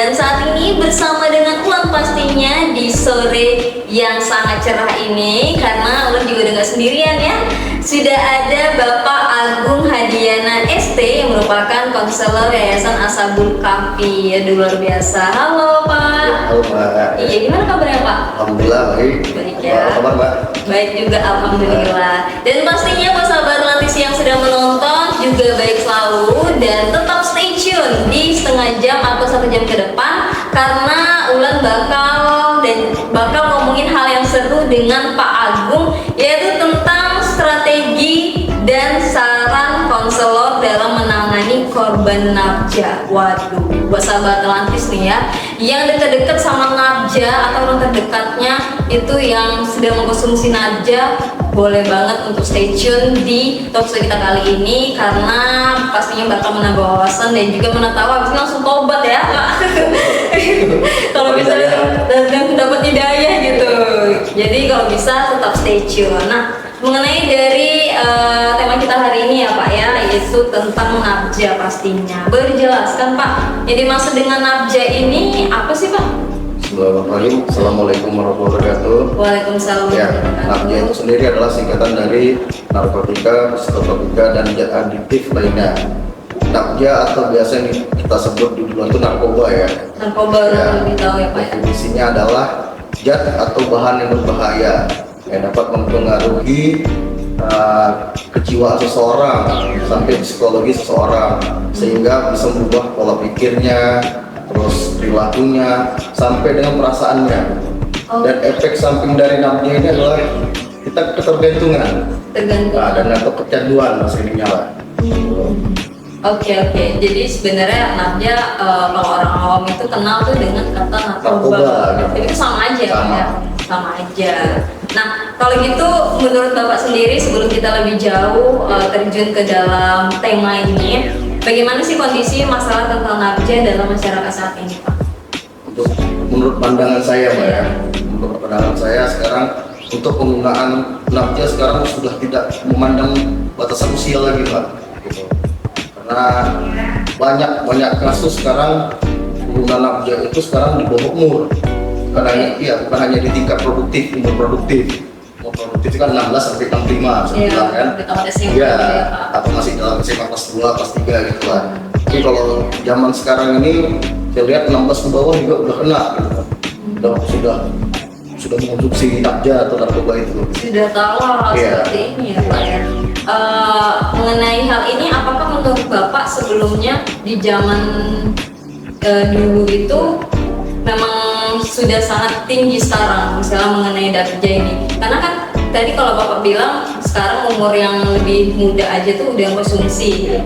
Dan saat ini bersama dengan Ulan pastinya di sore yang sangat cerah ini, karena Ulan juga udah gak sendirian ya. Sudah ada Bapak Agung Hadiana ST yang merupakan konselor Yayasan Ashabul Kahfi. Aduh, luar biasa. Halo Pak. Halo Mbak. Iya, gimana kabarnya Pak? Alhamdulillah baik. Baik ya. Apa kabar Mbak? Baik juga, alhamdulillah. Dan pastinya buat sahabat Lantis yang sedang menonton juga baik selalu, dan tetap stay tune di setengah jam atau 1 jam ke depan, karena Ulan bakal ngomongin hal yang seru dengan Pak Agung, yaitu tentang strategi dan saran konselor dalam menangani korban nafja. Waduh, buat sahabat Lantis nih ya, yang dekat-dekat sama nafja atau orang terdekatnya itu yang sedang mengkonsumsi nafja, boleh banget untuk stay tune di talkshow kita kali ini, karena pastinya bakal menambah wawasan dan juga tahu habis ini langsung tobat ya Pak. Kalau bisa dan dapat hidayah gitu. Jadi kalau bisa tetap stay tune. Nah, mengenai dari tema kita hari ini ya Pak ya, yaitu tentang nafja pastinya. Boleh dijelaskan Pak, yang dimaksud dengan nafja ini apa sih Pak? Bismillahirrahmanirrahim. Assalamualaikum warahmatullahi wabarakatuh. Waalaikumsalam. Ya, nafja itu sendiri adalah singkatan dari narkotika, psikotropika, dan zat adiktif lainnya. Nafja atau biasa yang kita sebut di duluan itu narkoba ya. Narkoba Ya, lebih tahu ya Pak ya. definisinya adalah zat atau bahan yang berbahaya yang dapat mempengaruhi kejiwaan seseorang sampai psikologi seseorang, sehingga bisa merubah pola pikirnya, terus perilakunya, sampai dengan perasaannya. Dan efek samping dari nafja ini adalah kita ketergantungan, dan atau kecanduan bahasa ininya lah. Oke. Jadi sebenarnya nafja kalau orang awam itu kenal tuh dengan kata narkoba. Jadi itu sama aja Pak ya. Sama aja. Nah, kalau gitu menurut Bapak sendiri, sebelum kita lebih jauh terjun ke dalam tema ini, bagaimana sih kondisi masalah tentang nafja dalam masyarakat saat ini Pak? Menurut pandangan saya Mbak ya, menurut pandangan saya sekarang untuk penggunaan nafja sekarang sudah tidak memandang batasan usia lagi Mbak, gitu. Karena banyak kasus sekarang penggunaan nafja itu sekarang di bawah umur. Bukan hanya di tingkat produktif, umur produktif itu kan 16 sampai 65 bisa bilang kan. Iya, atau masih dalam SMA kelas 2, kelas 3 gitu lah. Tapi kalau zaman sekarang ini saya lihat 16 ke bawah juga udah kena gitu. Sudah mengonsumsi nafja atau narkoba itu. Sudah tahu hal seperti ini ya Pak ya. Mengenai hal ini, apakah menurut Bapak sebelumnya di zaman dulu itu memang sudah sangat tinggi sekarang misalnya mengenai nafja ini? Karena kan tadi kalau Bapak bilang sekarang umur yang lebih muda aja tuh udah konsumsi,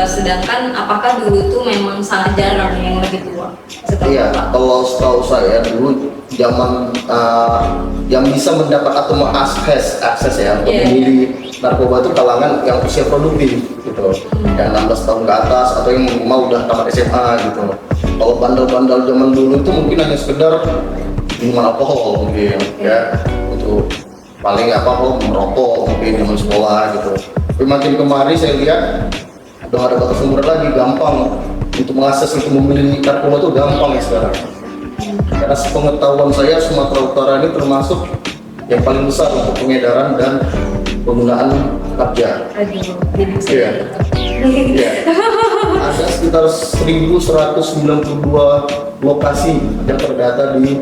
sedangkan apakah dulu tuh memang sangat jarang yang lebih tua? Iya, kalau setahu saya dulu zaman yang bisa mendapat atau mengakses ya untuk memilih narkoba itu kalangan yang usia produktif gitu, yang 16 tahun ke atas atau yang mau udah tamat SMA gitu. Kalau bandel-bandel zaman dulu itu mungkin hanya sekedar minuman alkohol mungkin ya, untuk paling merokok mungkin zaman sekolah gitu. Tapi makin kemari saya lihat udah ada batas umur lagi, gampang untuk mengakses, untuk memilih narkoba itu gampang ya sekarang. Karena sepengetahuan saya Sumatera Utara ini termasuk yang paling besar untuk pengedaran dan penggunaan nafja. Iya. Ada sekitar 1.192 lokasi yang terdata di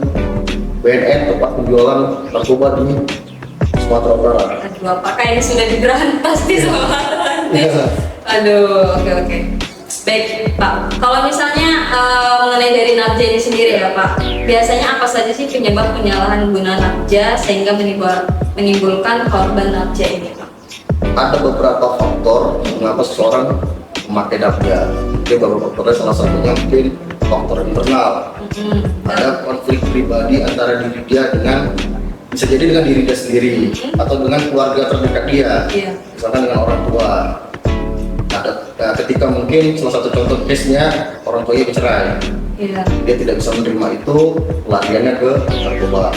BNN tempat penjualan narkoba di Sumatera Utara. Aduh, apakah ini sudah diberantas di Sumatera? Aduh, oke. Baik Pak, kalau misalnya mengenai dari nafja ini sendiri ya Pak, biasanya apa saja sih penyebab penyalahan guna nafja sehingga menimbulkan korban nafja ini Pak? Ada beberapa faktor mengapa seseorang memakai nafja. Mungkin beberapa faktornya, salah satunya mungkin faktor internal. Ada konflik pribadi antara diri dia dengan, bisa jadi dengan diri dia sendiri, atau dengan keluarga terdekat dia, misalkan dengan orang tua. Ketika mungkin salah satu contoh case-nya orang tuanya bercerai, dia tidak bisa menerima itu, pelariannya ke narkoba.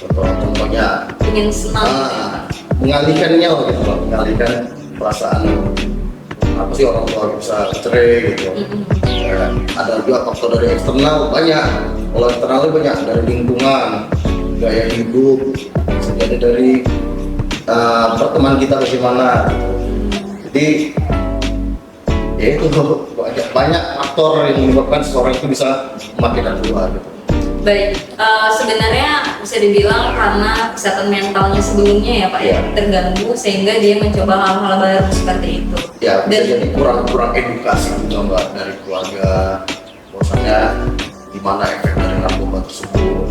Contohnya ingin senang, mengalihkannya gitu loh, mengalihkan perasaan kenapa sih orang tua bisa cerai gitu. Ya, ada juga faktor dari eksternal banyak. Kalau eksternalnya banyak dari lingkungan, gaya hidup, bisa jadi dari pertemanan kita bagaimana gitu. Jadi ya itu banyak faktor yang menyebabkan seseorang itu bisa memakai narkoba gitu. Baik, sebenarnya bisa dibilang karena kesehatan mentalnya sebelumnya ya Pak ya, terganggu sehingga dia mencoba hal-hal baru seperti itu. Ya, bisa jadi kurang edukasi juga Mbak dari keluarga, bahwasanya gimana efek dari narkoba tersebut.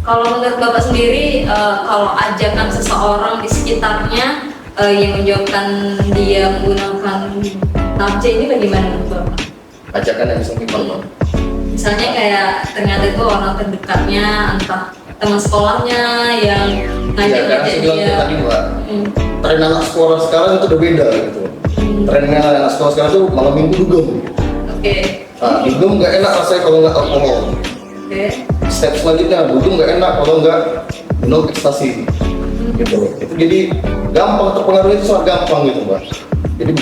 Kalau menurut Bapak sendiri, kalau ajakan seseorang di sekitarnya yang menyebabkan dia menggunakan nafsa ini bagaimana menurut Bapak? Ajakan yang bisa gimana Mbak? Misalnya kayak ternyata itu orang terdekatnya, entah teman sekolahnya yang ngajak Ya, karena saya bilang dia. tadi Mbak, tren anak sekolah sekarang itu udah beda gitu. Trennya anak sekolah sekarang tuh malam minggu dugem. Oke. Nah, dugem nggak enak rasanya kalau nggak alkohol. Oke. Step selanjutnya, dugem nggak enak kalau nggak minum ekstasi. Gitu. Itu jadi gampang terpengaruh, itu sangat gampang gitu Mbak. Jadi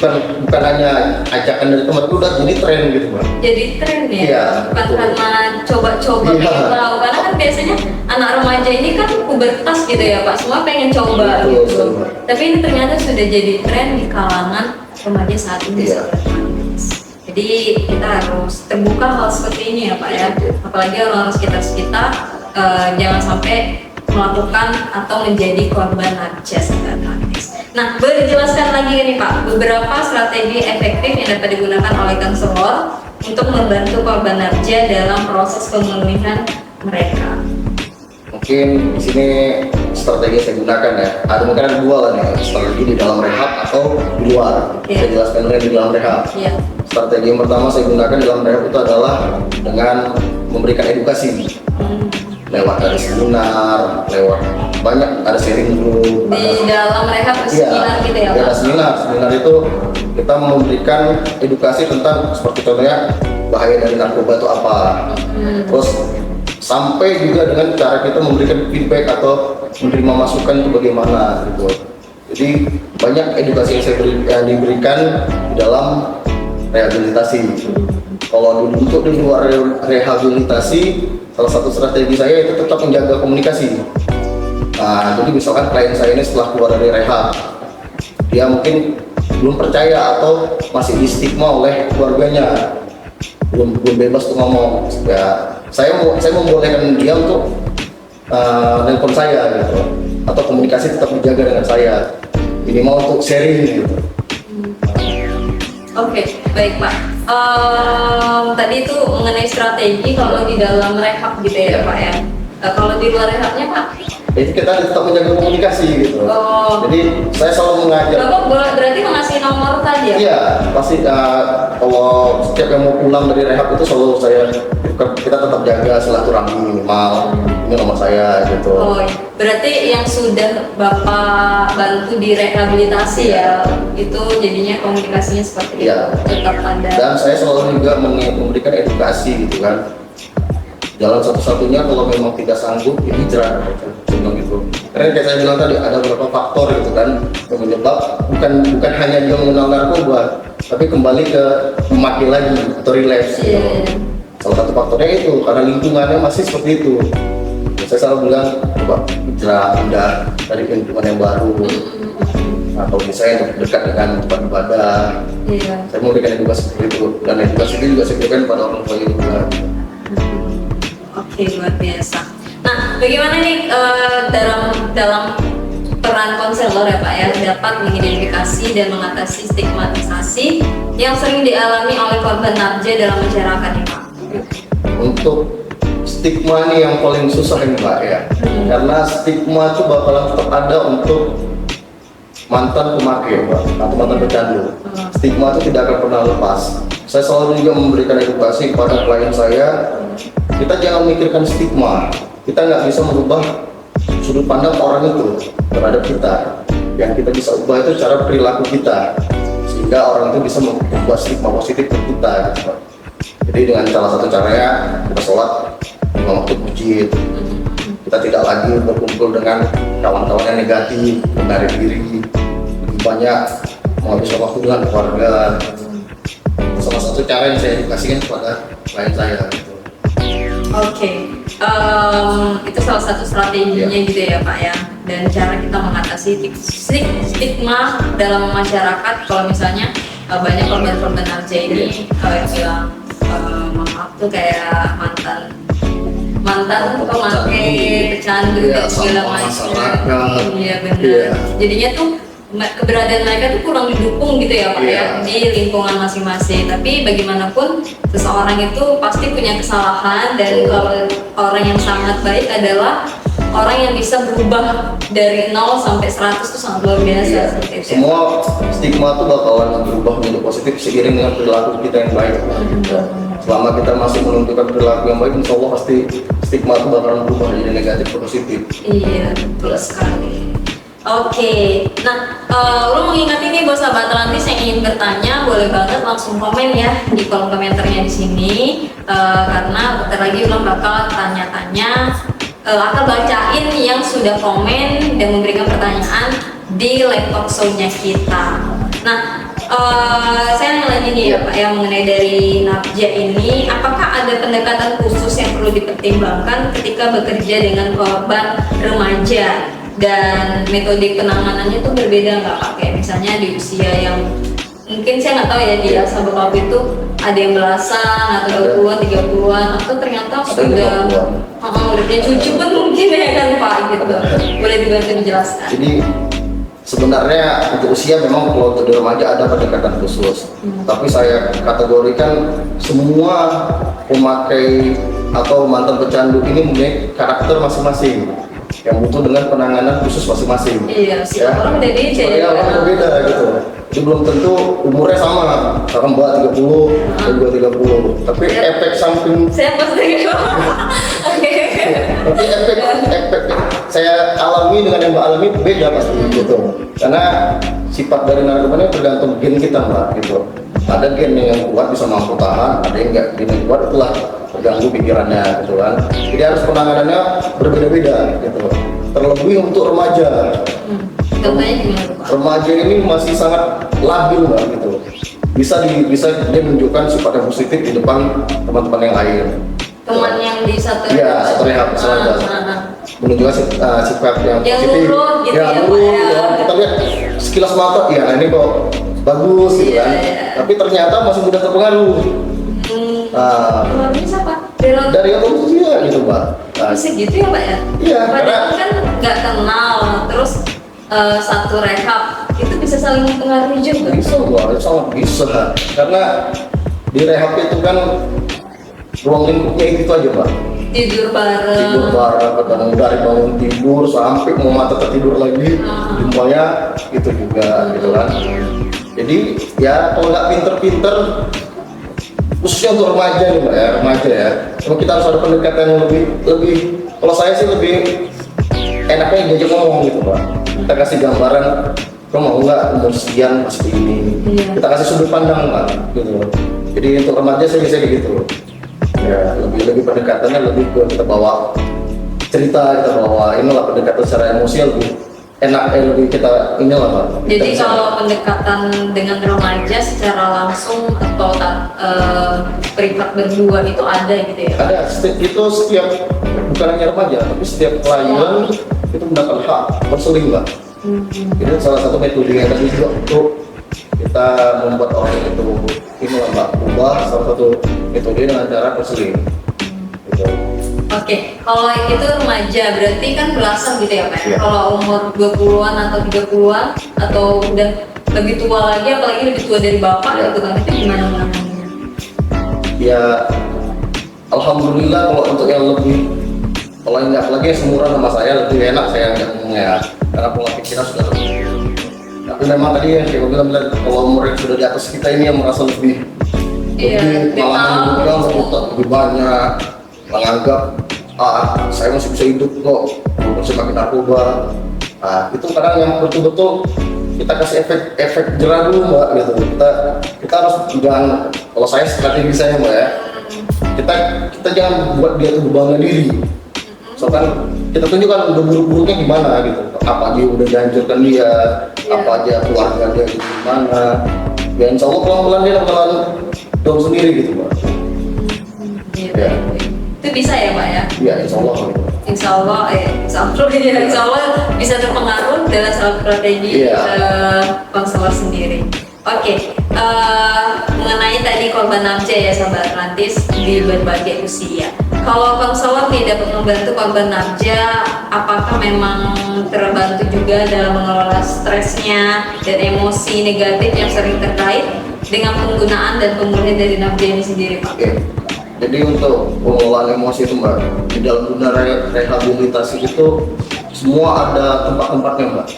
bukan hanya ajakan dari teman, itu udah jadi tren gitu Mbak. Jadi tren ya, Iya, bukan betul. karena coba-coba Iya. pengen tahu. Karena kan biasanya anak remaja ini kan pubertas gitu ya Pak, semua pengen coba Betul, gitu. betul. Tapi ini ternyata sudah jadi tren di kalangan remaja saat ini. Iya. Jadi kita harus terbuka hal seperti ini ya Pak ya. Apalagi orang-orang sekitar-sekitar jangan sampai melakukan atau menjadi korban narkoba narkotis. Nah, boleh dijelaskan lagi nih Pak, beberapa strategi efektif yang dapat digunakan oleh konselor untuk membantu korban narkoba dalam proses pemulihan mereka. Mungkin di sini strategi yang saya gunakan ya. Ada mungkin ada dua lah nih, strategi di dalam rehab atau di luar. Iya. Saya jelaskan dulu yang di dalam rehab. Iya. Strategi yang pertama saya gunakan dalam rehab itu adalah dengan memberikan edukasi lewat dari seminar, lewat banyak ada sharing group. Di dalam rehab seminar gitu ya ada Pak. seminar itu kita memberikan edukasi tentang seperti contohnya bahaya dari narkoba itu apa. Terus sampai juga dengan cara kita memberikan feedback atau menerima masukan itu bagaimana gitu. Jadi banyak edukasi yang diberikan di dalam rehabilitasi. Kalau untuk di luar rehabilitasi, salah satu strategi saya itu tetap menjaga komunikasi. Nah, jadi misalkan klien saya ini setelah keluar dari rehab, dia mungkin belum percaya atau masih di stigma oleh keluarganya, belum bebas untuk ngomong. Ya, saya membolehkan dia untuk nelpon saya gitu, atau komunikasi tetap dijaga dengan saya, minimal untuk sharing gitu. Oke, baik Pak. Tadi itu mengenai strategi kalau di dalam rehab gitu ya Pak ya. Kalau di luar rehabnya Pak? Jadi kita tetap menjaga komunikasi gitu. Oh. Jadi saya selalu mengajak. Bapak berarti mengasih nomor tadi ya? Iya, pasti kalau setiap yang mau pulang dari rehab itu selalu kita tetap jaga silaturahmi minimal. Ini nomor saya gitu. Oh, berarti yang sudah Bapak bantu di rehabilitasi ya, itu jadinya komunikasinya seperti Iya. itu, tetap ada. Dan saya selalu juga memberikan edukasi gitu kan. Jalan satu-satunya kalau memang tidak sanggup ya hijrah gitu. Karena kayak saya bilang tadi ada beberapa faktor gitu kan yang menyebab bukan hanya dia mengenal narkoba, tapi kembali ke memakai lagi atau relapse gitu. Salah satu faktornya itu karena lingkungannya masih seperti itu. Saya selalu bilang coba hijrah, pindah dari lingkungan yang baru, atau misalnya untuk dekat dengan tempat ibadah. Iya. Saya mau berikan edukasi seperti itu, dan edukasi itu juga saya berikan pada orang tua juga. Oke, luar biasa. Nah, bagaimana nih dalam peran konselor ya Pak ya dapat mengidentifikasi dan mengatasi stigmatisasi yang sering dialami oleh korban narkoba dalam masyarakat nih Pak? Untuk stigma ini yang paling susah ini Mbak ya, karena stigma itu bakalan tetap ada untuk mantan pemakai Mbak atau mantan pecandu. Stigma itu tidak akan pernah lepas. Saya selalu juga memberikan edukasi kepada klien saya, kita jangan memikirkan stigma. Kita nggak bisa merubah sudut pandang orang itu terhadap kita. Yang kita bisa ubah itu cara perilaku kita, sehingga orang itu bisa membuat stigma positif ke kita gitu Pak. Jadi dengan salah satu caranya kita sholat 5 waktu masjid. Kita tidak lagi berkumpul dengan kawan-kawan yang negatif, menarik diri, lebih banyak menghabiskan waktu dengan keluarga. Salah satu cara yang saya edukasikan kepada klien saya gitu. Oke, itu salah satu strateginya gitu ya Pak ya. Dan cara kita mengatasi stigma dalam masyarakat kalau misalnya banyak korban-korban RJ ini yang bilang maaf tuh kayak mantan pemakai pecandu dan segala macam. Iya benar. Iya. Jadinya tuh keberadaan mereka tuh kurang didukung gitu ya Pak ya di lingkungan masing-masing. Tapi bagaimanapun seseorang itu pasti punya kesalahan, dan kalau orang yang sangat baik adalah orang yang bisa berubah dari 0 sampai 100 tuh sangat luar biasa. Iya. Seperti itu. Semua stigma tuh bakalan berubah menjadi positif seiring dengan perilaku kita yang baik. Selama kita masih menunjukkan perilaku yang baik, insya Allah pasti stigma itu bakalan berubah jadi negatif ke positif. Iya, betul sekali. Oke, nah lu mengingat ini buat sahabat Atlantis yang ingin bertanya, boleh banget langsung komen ya di kolom komentarnya di sini, karena bentar lagi Ulang bakal tanya-tanya, akan bacain yang sudah komen dan memberikan pertanyaan di live talk show-nya kita. Nah, saya nanya lagi nih ya Pak, yang mengenai dari Nafja ini, apakah ada pendekatan khusus yang perlu dipertimbangkan ketika bekerja dengan korban remaja? Dan metode penanganannya tuh berbeda nggak Pak? Kayak misalnya di usia yang mungkin saya nggak tahu ya, di Elsa Bekap itu ada yang belasan atau 20-an, 30-an, atau ternyata sudah udah punya cucu pun mungkin ya kan Pak gitu. Boleh dibantu dijelaskan? Jadi sebenarnya untuk usia memang kalau untuk di remaja ada pendekatan khusus, tapi saya kategorikan semua pemakai atau mantan pecandu ini mempunyai karakter masing-masing yang butuh dengan penanganan khusus masing-masing. Iya, setiap orang beda-beda ya. Orang berbeda gitu. Jadi belum tentu umurnya sama, misalkan Mbak 30, dan Mbak 30. Tapi efek samping, Saya pasti gitu. Oke. tapi efek saya alami dengan yang Mbak alami beda pasti gitu. Karena sifat dari narkoba ini tergantung gen kita Mbak gitu. Ada gen yang kuat bisa mampu tahan, ada yang enggak, gen yang kuat itulah terganggu pikirannya gitu kan. Jadi harus penanganannya berbeda-beda gitu. Terlebih untuk remaja. Contohnya gimana Pak? Remaja ini masih sangat labil Mbak gitu. Bisa dia menunjukkan sifat yang positif di depan teman-teman yang lain. Teman yang di satu Iya, satu rehab selada. Menunjukkan sifat yang positif. nurut gitu ya, Pak, nurut, ya. ya. Kita lihat sekilas mata, ya nah ini kok bagus gitu Iya, kan. iya. Tapi ternyata masih mudah terpengaruh. Keluarnya siapa? Dari yang usia gitu Mbak. Nah, Bisa gitu ya Pak ya? Iya, Padahal kan nggak kenal, terus satu rehab itu bisa saling mempengaruhi juga. bisa Mbak, sangat bisa. Karena di rehab itu kan ruang lingkupnya itu aja Mbak. Tidur bareng. Tidur bareng, ketemu dari bangun tidur sampai mau mata tertidur lagi, semuanya itu juga gitu kan. Jadi ya kalau nggak pinter-pinter, khususnya untuk remaja nih Mbak ya, remaja ya. Cuma kita harus ada pendekatan yang lebih. Kalau saya sih lebih enaknya diajak ngomong gitu Mbak. Kita kasih gambaran, kamu mau nggak umur sekian masih begini. Iya. Kita kasih sudut pandang Mbak gitu. Jadi untuk remaja saya biasanya kayak gitu. Ya, lebih pendekatannya lebih ke kita bawa cerita, kita bawa inilah pendekatan secara emosi lebih enak, lebih kita inilah Pak. Jadi Kita kalau pendekatan dengan remaja secara langsung atau privat berdua itu ada gitu ya? ada itu setiap, bukan hanya remaja tapi setiap klien itu mendapat hak konseling Mbak. Itu salah satu metode yang tadi juga untuk kita membuat orang itu inilah Mbak, ubah salah satu metode dengan cara konseling. Gitu. Oke, kalau itu remaja berarti kan belasan gitu ya Pak? Iya. Kalau umur 20-an atau 30-an atau udah lebih tua lagi, apalagi lebih tua dari Bapak Iya. gitu kan, itu gimana menangannya? Ya alhamdulillah kalau untuk yang lebih, kalau yang nggak lagi seumuran sama saya lebih enak saya nggak ngomongnya karena pola pikirnya sudah lebih. Tapi memang tadi yang saya bilang kalau umur yang sudah di atas kita ini yang merasa lebih Iya, lebih pengalaman tahu. hidupnya lebih banyak, menganggap saya masih bisa hidup kok walaupun saya makin narkoba. Itu kadang yang betul-betul kita kasih efek jerah dulu Mbak gitu. Kita harus jangan, kalau saya strategi saya Mbak ya, kita jangan buat dia tuh bangga diri. Misalkan kita tunjukkan udah buruk-buruknya gimana gitu, apa aja udah dihancurkan dia, apa aja keluarga dia gitu gimana. Ya insya Allah pelan-pelan dia bakalan down sendiri gitu Pak. Gitu. Ya. Itu bisa ya Pak ya? Iya insya Allah. Insya Allah, insya Allah bisa terpengaruh dengan strategi konselor sendiri. Oke, mengenai tadi korban nafsa ya sahabat Atlantis di berbagai usia. Kalau konselor nih dapat membantu korban nafsa, apakah memang terbantu juga dalam mengelola stresnya dan emosi negatif yang sering terkait dengan penggunaan dan pemulihan dari nafsa ini sendiri Pak? Oke. Jadi untuk pengelolaan emosi itu Mbak, di dalam dunia rehabilitasi itu semua ada tempat-tempatnya Mbak.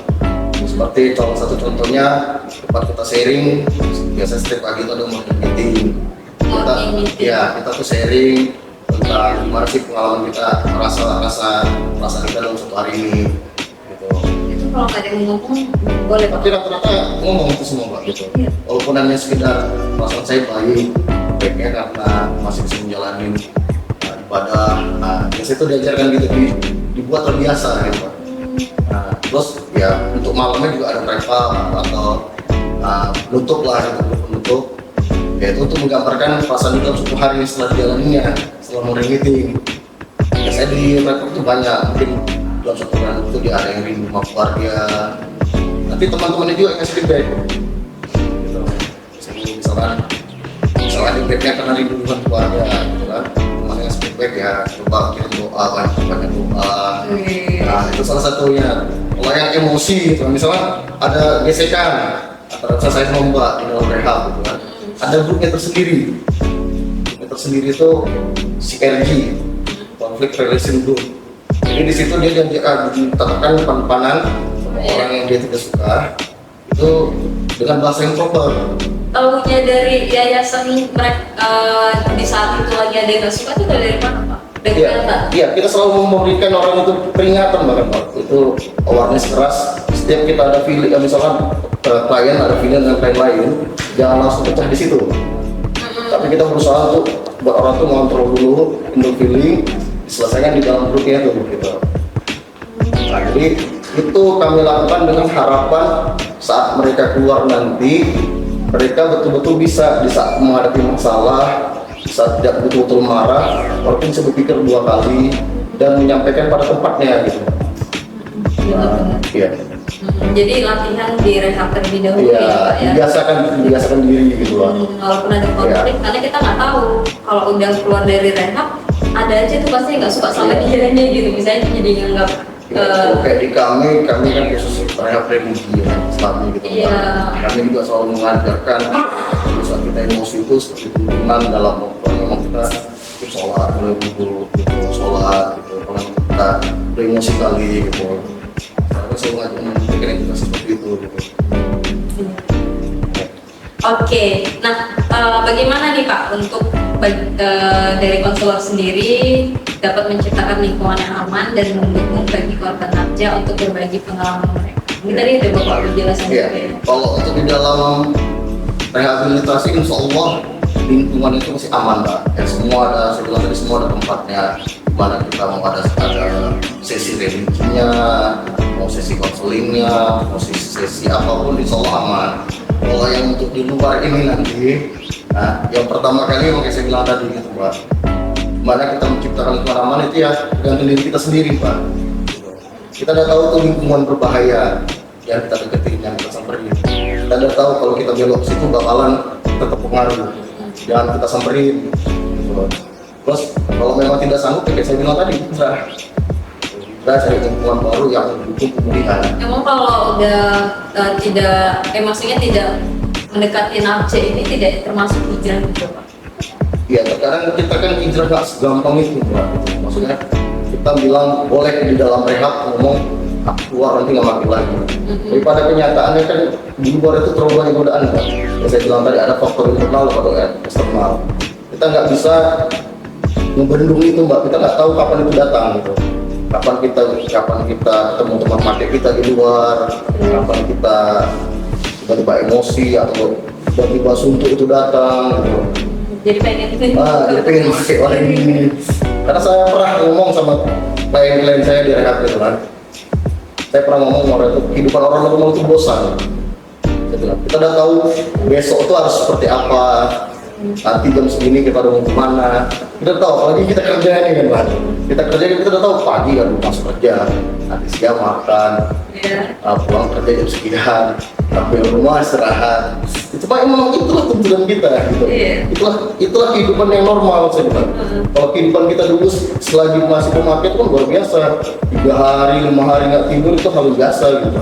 Seperti satu contohnya tempat kita sharing, biasa setiap pagi itu ada morning meeting. Kita tuh sharing tentang gimana sih pengalaman kita, rasa kita dalam satu hari ini. Gitu. Itu kalau nggak ada yang ngomong boleh Pak? Tapi rata-rata ngomong itu semua Mbak gitu. Iya. Walaupun hanya sekedar perasaan saya baik, baiknya karena masih bisa menjalani ibadah. Biasanya itu diajarkan gitu, dibuat terbiasa gitu Pak. Terus ya untuk malamnya juga ada wrap up atau penutup lah gitu, penutup. Ya itu untuk menggambarkan perasaan dalam satu hari setelah dijalaninya, setelah morning meeting. Biasanya di wrap up itu banyak, mungkin dalam satu hari itu dia ada yang rindu sama keluarga. Nanti teman-temannya juga yang ngasih feedback. Gitu. Misalkan di feedbacknya karena rindu dengan keluarga, gitu kan. Temannya ngasih feedback ya, coba kirim doa, banyak doa. Nah itu salah satunya. Kalau yang emosi, gitu. Misalnya ada gesekan antara saya sama Mbak di dalam rehab, gitu kan. Ada grupnya tersendiri. Grupnya tersendiri itu CRG, Conflict Resolution Group. Jadi di situ dia ditetapkan depan-depanan sama orang yang dia tidak suka itu dengan bahasa yang proper. Tahunya dari yayasan mereka di saat itu lagi ada yang nggak suka itu dari mana Pak? Dari data? Iya, kita selalu memberikan orang itu peringatan bahkan Pak. Itu awareness keras. Setiap kita ada feeling, misalkan klien ada feeling dengan klien lain, jangan langsung pecah di situ. Tapi kita berusaha untuk buat orang tuh ngontrol dulu, untuk feeling, diselesaikan di dalam grupnya tuh gitu. Nah, jadi itu kami lakukan dengan harapan saat mereka keluar nanti, mereka betul-betul bisa di saat menghadapi masalah, saat tidak betul-betul marah, walaupun bisa berpikir dua kali dan menyampaikan pada tempatnya gitu. Iya. Jadi latihan di rehab terlebih dahulu ya Pak ya. Dibiasakan diri gitu loh. Walaupun ada konflik, karena kita nggak tahu kalau udah keluar dari rehab, ada aja tuh pasti nggak suka sama dianya gitu. Misalnya jadi nganggap kayak di kami kan khusus rehab religi ya, Islami gitu. Kami juga selalu mengajarkan saat kita emosi itu seperti tuntunan dalam memang kita sholat, mulai wudhu, sholat, gitu. Kalau kita emosi kali gitu. Karena selalu mengajarkan kita seperti itu. Gitu. Oke, nah bagaimana nih Pak untuk dari konselor sendiri dapat menciptakan lingkungan yang aman dan mendukung bagi korban nafsa untuk berbagi pengalaman mereka? Ini tadi ada Bapak penjelasan juga ya. Kalau untuk di dalam rehabilitasi, insya Allah lingkungan itu masih aman Pak. Ya semua ada, saya bilang tadi semua ada tempatnya. Dimana kita mau ada sesi religinya, mau sesi konselingnya, mau sesi apapun, insya Allah aman. Kalau yang untuk di luar ini nanti, nah yang pertama kali yang saya bilang tadi gitu Pak, mana kita menciptakan lingkungan aman itu ya dengan diri kita sendiri Pak. Kita udah tahu tuh lingkungan berbahaya yang kita deketin, yang kita samperin. Kita udah tahu kalau kita belok situ bakalan tetap pengaruh, jangan kita samperin. Gitu. Terus kalau memang tidak sanggup, kayak saya bilang tadi, kita cari lingkungan baru yang mendukung pemulihan. Emang kalau udah maksudnya tidak mendekati nafsa ini tidak termasuk hijrah gitu Pak? Iya, terkadang kita kan hijrah nggak segampang itu Pak. Maksudnya kita bilang boleh di dalam rehab ngomong keluar nanti nggak mati lagi. Daripada kenyataannya kan di luar itu terlalu banyak godaan Pak. Yang saya bilang tadi ada faktor internal atau eksternal. Kita nggak bisa membendung itu Mbak. Kita nggak tahu kapan itu datang gitu. Kapan kita ketemu teman mati kita di luar, kapan kita tiba-tiba emosi atau tiba-tiba suntuk itu datang gitu. Jadi pengen Jadi pengen pakai warna ini. Karena saya pernah ngomong sama klien-klien saya di rehab gitu kan. Saya pernah ngomong orang itu kehidupan orang normal itu bosan. Saya bilang, kita udah tahu besok itu harus seperti apa. Nanti jam segini kita udah mau kemana. Kita udah tahu, apalagi kita kerja ini kan Pak. Kita kerja kita udah tahu pagi kan masuk kerja, nanti siang makan, pulang kerja jam sekian, sampai rumah istirahat. Itu Pak memang itulah tuntutan kita gitu. Itulah kehidupan yang normal saya bilang. Kalau kehidupan kita dulu selagi masih pemakai itu kan luar biasa. 3 hari, 5 hari nggak tidur itu hal biasa gitu.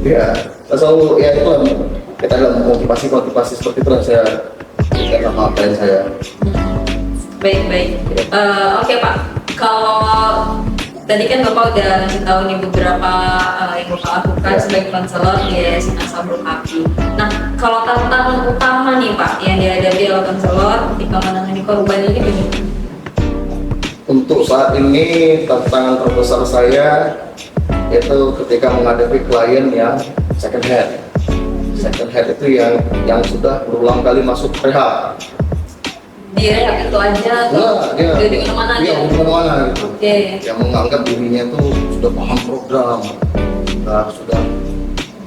Ya, saya selalu ya itulah kita dalam motivasi seperti itu yang saya berikan sama klien saya. Baik. Oke Pak, kalau tadi kan Bapak udah ngasih tahu nih beberapa yang Bapak lakukan sebagai konselor di Yayasan Ashabul Kahfi. Nah, kalau tantangan utama nih Pak yang dihadapi oleh konselor ketika menangani korban ini begini? Untuk saat ini tantangan terbesar saya itu ketika menghadapi klien yang second hand. Second hand itu yang sudah berulang kali masuk rehab. Di rehab itu aja atau dia di mana-mana aja? Iya, di mana-mana gitu. Oke. Yang menganggap dirinya itu sudah paham program, sudah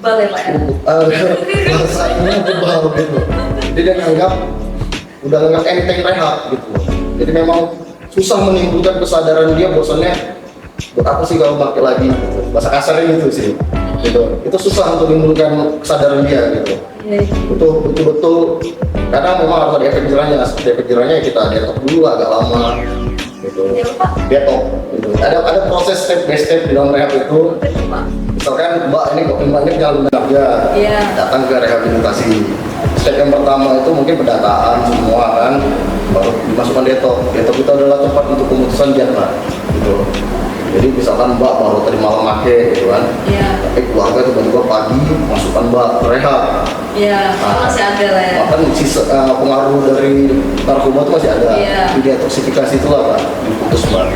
Bebal ya Pak ya? bahasanya bebal gitu. Jadi dia udah nganggap enteng rehab gitu. Jadi memang susah menimbulkan kesadaran dia bahwasannya buat apa sih kalau pakai lagi gitu. Bahasa kasarnya gitu sih. Gitu. Itu susah untuk menimbulkan kesadaran dia gitu. Betul-betul kadang memang harus ada efek jerahnya. Seperti efek jerahnya kita detox dulu agak lama gitu. Detox gitu. Ada proses step by step di dalam rehab itu. Misalkan Mbak ini jangan kerja, datang ke rehabilitasi. Step yang pertama itu mungkin pendataan semua kan, baru dimasukkan detox. Detox itu adalah tempat untuk pemutusan jadwal gitu. Jadi misalkan Mbak baru tadi malam make gitu kan, tapi keluarga tiba-tiba pagi masukkan Mbak ke rehab. Masih ada lah ya. Bahkan pengaruh dari narkoba itu masih ada. Di detoksifikasi itulah Pak, diputus Mbak.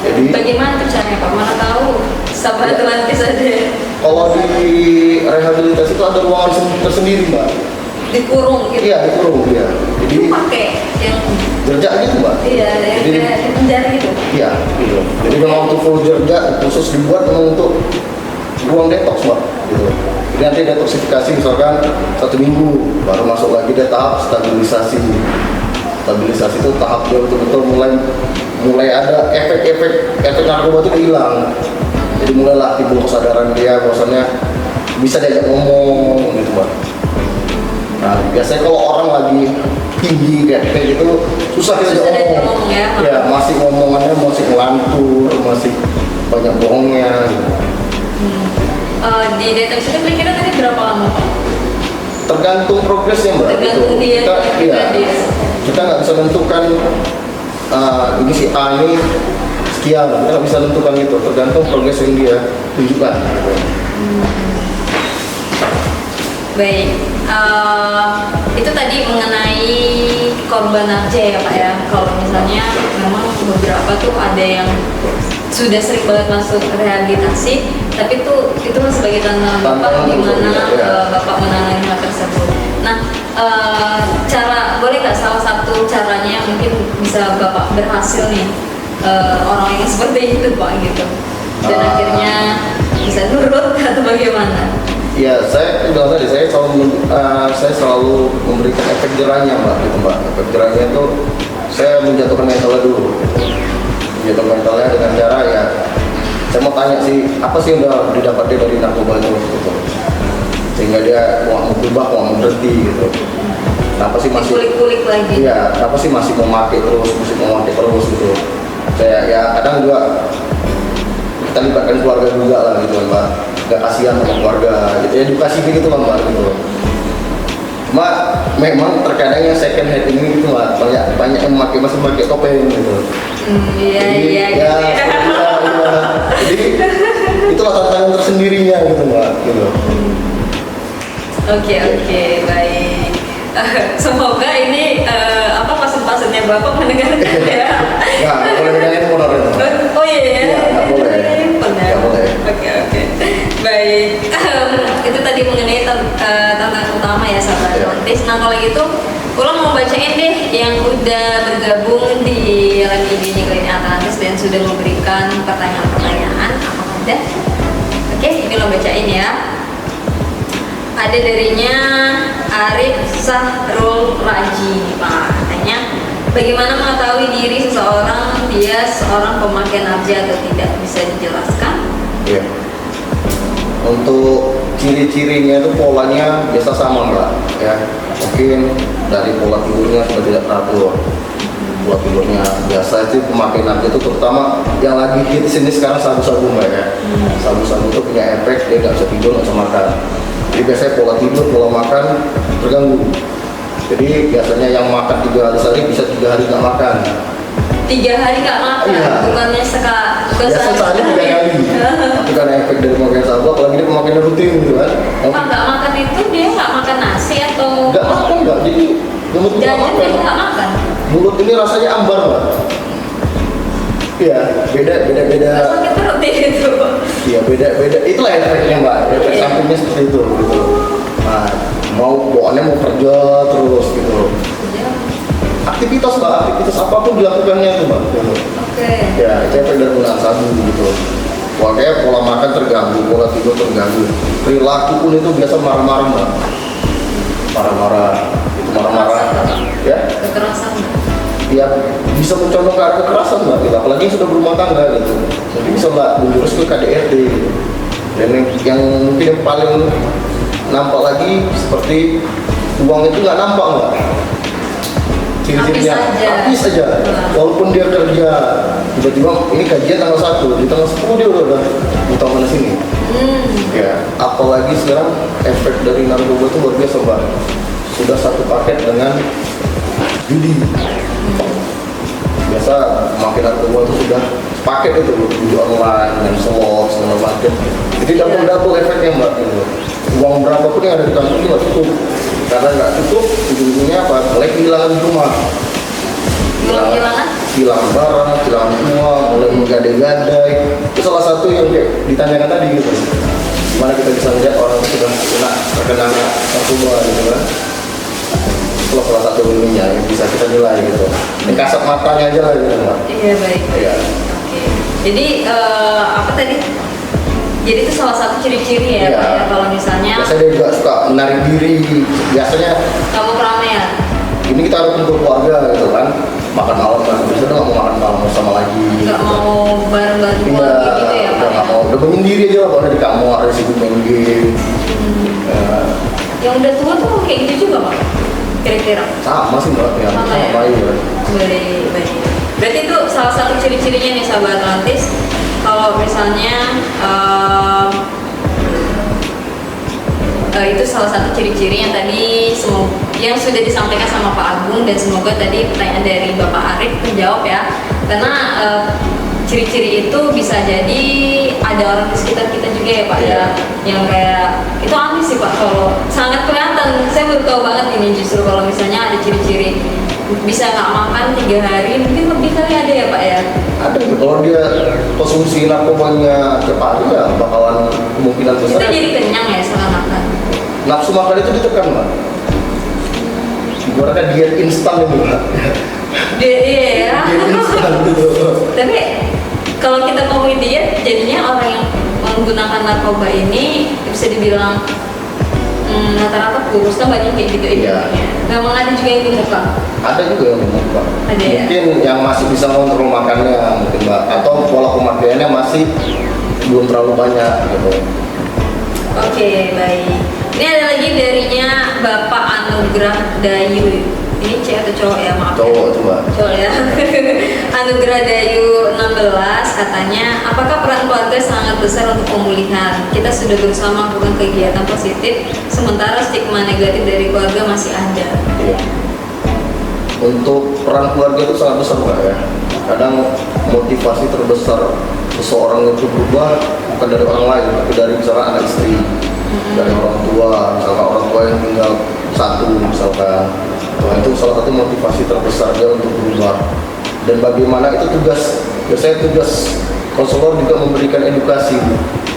Jadi bagaimana tuh caranya Pak? Mana tahu sahabat nanti saja. Kalau di rehabilitasi itu ada ruangan tersendiri Mbak. Dikurung gitu? Iya, dikurung ya. Jadi itu pakai yang jerjak gitu Mbak. Iya, yang kayak di penjara gitu. Iya, gitu. Jadi memang untuk full jerjak khusus dibuat memang untuk ruang detox Mbak. Gitu. Jadi nanti detoksifikasi misalkan 1 minggu baru masuk lagi dia tahap stabilisasi. Stabilisasi itu tahap dia betul-betul mulai ada efek narkoba itu hilang. Jadi mulailah timbul kesadaran dia bahwasannya bisa diajak ngomong gitu Mbak. Nah, biasanya kalau orang lagi tinggi kayak gitu susah kita ngomong. Ya, masih ngomongannya masih ngelantur, masih banyak bohongnya gitu. Di detox itu kira-kira tadi berapa lama Pak? Tergantung progresnya Mbak. Tergantung dia. Kita nggak bisa menentukan ini si A ini sekian, kita nggak bisa menentukan itu. Tergantung progres yang dia tunjukkan. Baik, itu tadi mengenai korban aja ya Pak ya. Kalau misalnya memang beberapa tuh ada yang sudah sering banget masuk rehabilitasi, tapi itu sebagai tantangan Bapak gimana Bapak menangani hal tersebut. Nah, boleh nggak salah satu caranya yang mungkin bisa Bapak berhasil nih orang yang seperti itu Pak gitu, dan akhirnya bisa nurut atau bagaimana? Ya, saya bilang tadi saya selalu memberikan efek jerahnya Mbak, gitu Mbak. Efek jerahnya itu saya menjatuhkan mentalnya dulu. Menjatuhkan mentalnya dengan cara ya, saya mau tanya sih apa sih yang udah didapat dia dari narkoba itu, gitu. Sehingga dia mau berubah, mau berhenti gitu. Kenapa sih masih kulik-kulik lagi? Iya, kenapa sih masih memakai terus gitu. Saya ya kadang juga kita libatkan keluarga juga lah gitu kan Mbak. Gak kasihan sama keluarga gitu, edukasi gitu lah Mbak gitu. Cuma memang terkadang yang second hand ini gitu Mbak, banyak yang masih pakai topeng gitu. Iya. Jadi itulah tantangan tersendirinya gitu Mbak gitu. Oke, baik. Semoga ini maksud-maksudnya Bapak mendengarkan ya. Nggak boleh mendengarkan honor itu. Oh iya ya. Nggak boleh. Nggak boleh. Oke. Baik. Itu tadi mengenai tantangan utama ya sahabat romantis. Nah kalau gitu Ulang mau bacain deh yang udah bergabung di live IG-nya Klinik Atlantis dan sudah memberikan pertanyaan-pertanyaan. Apakah ada? Oke, ini lo bacain ya. Ada darinya Arif Sahrul Raji, Pak. Katanya, bagaimana mengetahui diri seseorang dia seorang pemakai narkoba atau tidak? Bisa dijelaskan? Iya. Untuk ciri-cirinya itu polanya biasa sama Mbak, ya. Mungkin dari pola tidurnya sudah tidak teratur. Pola tidurnya biasa itu pemakai narkoba itu terutama yang lagi hits ini sekarang sabu-sabu Mbak ya. Sabu-sabu itu punya efek dia nggak bisa tidur, nggak bisa makan. Jadi biasanya pola tidur, pola makan terganggu. Jadi biasanya yang makan 3 hari sehari bisa 3 hari nggak makan. 3 hari nggak makan, Iya. bukannya bukan Biasa sehari 3 kali. Tapi karena efek dari pemakaian sabu, apalagi dia pemakaian rutin gitu kan. Pak, nggak makan itu dia nggak makan nasi atau Nggak makan Mbak, jadi mulut nggak jajan makan. juga nggak makan? Mulut ini rasanya ambar Mbak. Iya, beda. Nggak sakit perut deh itu. Iya, beda. Itulah efeknya Mbak. Efek Iya. sampingnya seperti itu gitu. Nah, bawaannya mau kerja terus gitu. Ya, Aktivitas Mbak, aktivitas apapun dilakukannya itu Mbak. Gitu. oke. Ya, itu efek dari penggunaan sabu gitu. Makanya pola makan terganggu, pola tidur terganggu. Perilaku pun itu biasa marah-marah Mbak. Marah-marah, itu marah-marah. Ya, Kekerasan. ya bisa mencondong ke arah kekerasan Mbak, gitu. Apalagi yang sudah berumah tangga gitu. Jadi bisa Mbak menjurus ke KDRT gitu. Dan yang mungkin yang paling nampak lagi seperti uang itu nggak nampak Mbak. Ciri-cirinya habis saja. Walaupun dia kerja, tiba-tiba ini kajian tanggal 1, di tanggal 10 dia udah utang mana sini. Ya, apalagi sekarang efek dari narkoba itu luar biasa Mbak. Sudah satu paket dengan judi. Biasa makin narkoba itu sudah paket itu judi online dan slot segala macam. Jadi double efeknya Mbak. Gitu. Uang berapapun yang ada di kantong itu nggak cukup. Karena nggak cukup, ujung-ujungnya apa? Mulai kehilangan di rumah. Kehilangan? Hilang barang, hilang uang, mulai menggadai-gadai. Itu salah satu yang kayak ditanyakan tadi gitu. Gimana kita bisa melihat orang itu sudah terkena narkoba gitu kan? Itu salah satu ininya yang bisa kita nilai gitu. Ini kasat matanya aja lah gitu Mbak. Iya, baik. Iya. Oke. Jadi apa tadi? Jadi itu salah satu ciri-ciri ya, Iya. Pak ya, kalau misalnya Biasanya dia juga suka menarik diri. Biasanya kamu keramaian. ini kita harus untuk keluarga gitu kan. Makan malam kan, biasanya dia nggak mau makan malam bersama lagi. Nggak gitu. mau bareng-bareng Iya, keluarga gitu ya, udah Pak nggak ya? mau, udah menyendiri aja lah kalau ada di kamar, ada sibuk main game. Ya, Yang udah tua tuh kayak gitu juga, Pak? Kira-kira? sama sih Mbak, ya, Sama ya? sama ya. Baik. Berarti itu salah satu ciri-cirinya nih sahabat Atlantis. Kalau misalnya itu salah satu ciri-ciri yang tadi yang sudah disampaikan sama Pak Agung, dan semoga tadi pertanyaan dari Bapak Arif menjawab ya. Karena ciri-ciri itu bisa jadi ada orang di sekitar kita juga ya Pak ya, yang kayak itu aneh sih Pak, kalau sangat kelihatan. Saya baru tahu banget ini justru kalau misalnya ada ciri-ciri bisa nggak makan 3 hari, mungkin lebih kali ada ya Pak ya. Ada gitu, kalau dia konsumsi narkobanya tiap hari ya bakalan kemungkinan Kita besar jadi kenyang ya setelah makan. nafsu makan itu ditekan Mbak. Ibaratnya diet instan itu Mbak. Iya ya. Diet instan gitu. Tapi kalau kita ngomongin diet, jadinya orang yang menggunakan narkoba ini bisa dibilang rata-rata kurus kan, banyak kayak gitu Iya. Memang ada juga yang gemuk Kak. Ada juga yang gemuk Mbak. Ada ya? Mungkin yang masih bisa mengontrol makannya mungkin Mbak, atau pola pemakaiannya masih belum terlalu banyak gitu. Oke, baik. Ini ada lagi darinya Bapak Anugrah Dayu. Ini cewek atau cowok ya, maaf. Cowok itu Mbak. Cowok ya. Anugrah Dayu 16 katanya, apakah peran keluarga sangat besar untuk pemulihan? Kita sudah berusaha melakukan kegiatan positif, sementara stigma negatif dari keluarga masih ada. Iya. Untuk peran keluarga itu sangat besar Mbak ya. Kadang motivasi terbesar seseorang itu berubah bukan dari orang lain, tapi dari misalkan anak istri, dari orang tua, misalkan orang tua yang tinggal satu misalkan. Nah, itu salah satu motivasi terbesar dia untuk berubah. Dan bagaimana itu biasanya tugas konselor juga memberikan edukasi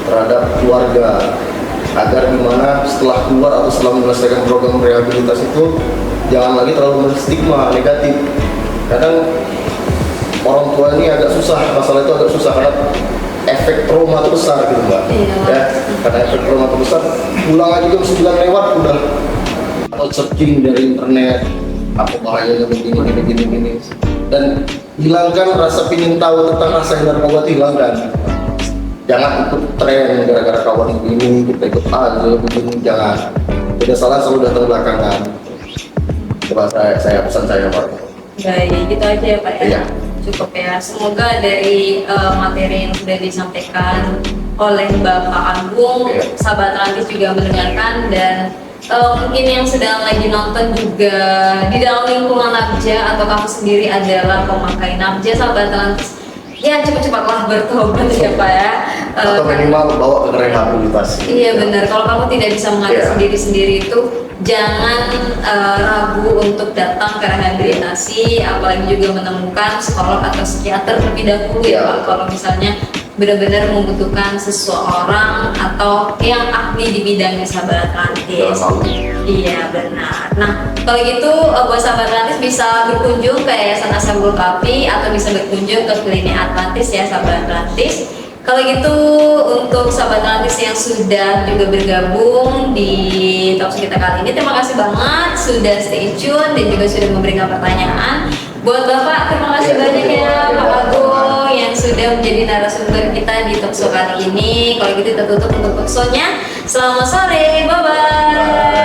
terhadap keluarga agar gimana setelah keluar atau setelah menyelesaikan program rehabilitasi itu jangan lagi terlalu menstigma negatif. Kadang orang tua ini agak susah, masalah itu agak susah karena efek trauma itu besar gitu mbak. Iya. Ya, karena efek trauma itu besar, pulang aja jam 9 lewat udah atau searching dari internet apa bahayanya begini, dan hilangkan rasa pingin tahu tentang rasa narkoba itu, hilangkan. Jangan ikut tren gara-gara kawan begini kita ikut aja begini, jangan. Tidak salah selalu datang belakangan. Coba saya pesan saya pak. Baik, gitu aja ya Pak ya. Iya. Cukup ya. Semoga dari materi yang sudah disampaikan oleh Bapak Agung, Iya. sahabat Rantis juga mendengarkan, dan mungkin yang sedang lagi nonton juga di dalam lingkungan Nabja atau kamu sendiri adalah pemakai Nabja, sahabat Rantis, ya cepat-cepatlah bertobat ya Pak ya. Atau minimal bawa ke rehabilitasi. Iya benar, kalau kamu tidak bisa mengatasi Iya. diri sendiri itu jangan ragu untuk datang ke rehabilitasi, apalagi juga menemukan psikolog atau psikiater terlebih dahulu ya Iya. Pak, kalau misalnya benar-benar membutuhkan seseorang atau yang ahli di bidangnya, sahabat Rantis. Jangan malu. Iya benar. Nah kalau gitu buat sahabat Atlantis bisa berkunjung ke Yayasan Ashabul Kahfi atau bisa berkunjung ke Klinik Atlantis ya sahabat Atlantis. Kalau gitu untuk sahabat Atlantis yang sudah juga bergabung di talkshow kita kali ini, terima kasih banget sudah stay tune dan juga sudah memberikan pertanyaan. Buat Bapak terima kasih Iya, banyak ya iya, Pak iya. Agung yang sudah menjadi narasumber kita di talkshow kali ini. Kalau gitu kita tutup untuk talkshow-nya. Selamat sore, bye bye.